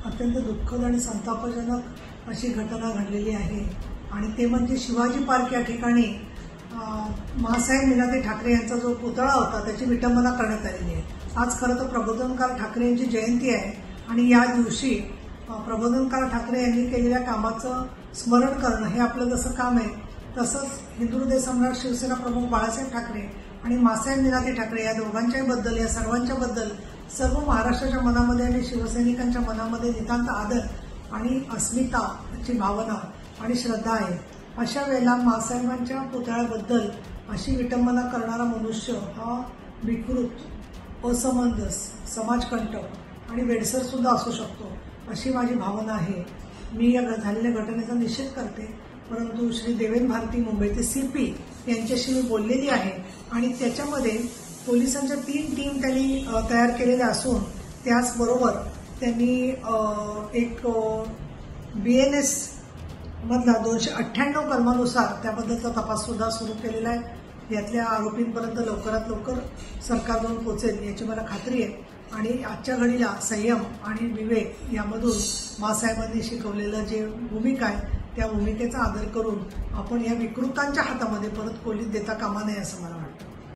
अत्यंत दुःखद आणि संतापजनक अशी घटना घडलेली आहे आणि ते म्हणजे शिवाजी पार्क या ठिकाणी मासाहेब मीनाताई ठाकरे यांचा जो पुतळा होता त्याची विटंबना करण्यात आलेली आहे। आज खरं तर प्रबोधनकार ठाकरे यांची जयंती आहे आणि या दिवशी प्रबोधनकार ठाकरे यांनी केलेल्या कामाचं स्मरण करणं हे आपलं जसं काम आहे, तसंच हिंदू हृदय सम्राट शिवसेना प्रमुख बाळासाहेब ठाकरे आणि मासाहेब मीनाताई ठाकरे या दोघांच्याही बद्दल, या सर्वांच्या बद्दल सर्व महाराष्ट्राच्या मनामध्ये आणि शिवसैनिकांच्या मनामध्ये नितांत आदर आणि अस्मिताची भावना आणि श्रद्धा आहे। अशा वेळेला मासाहेबांच्या पुतळ्याबद्दल अशी विटंबना करणारा मनुष्य हा विकृत, असमंजस, समाजकंटक आणि वेडसर सुद्धा असू शकतो अशी माझी भावना आहे। मी या झालेल्या घटनेचा निषेध करते, परंतु श्री देवेंद्र भारती मुंबईचे CP यांच्याशी मी बोललेली आहे आणि त्याच्यामध्ये पोलिसांच्या 3 टीम त्यांनी तयार केलेल्या असून त्याचबरोबर त्यांनी एक BNS मधला 298 कलमानुसार त्याबद्दलचा तपास सुद्धा सुरू केलेला आहे। यातल्या आरोपींपर्यंत लवकरात लवकर सरकार जाऊन पोहोचेल याची मला खात्री आहे आणि आजच्या घडीला संयम आणि विवेक यामधून मासाहेबांनी शिकवलेलं जे भूमिका आहे त्या भूमिकेचा आदर करून आपण या विकृतांच्या हातामध्ये परत कोलीत देता कामा नये असं मला वाटतं।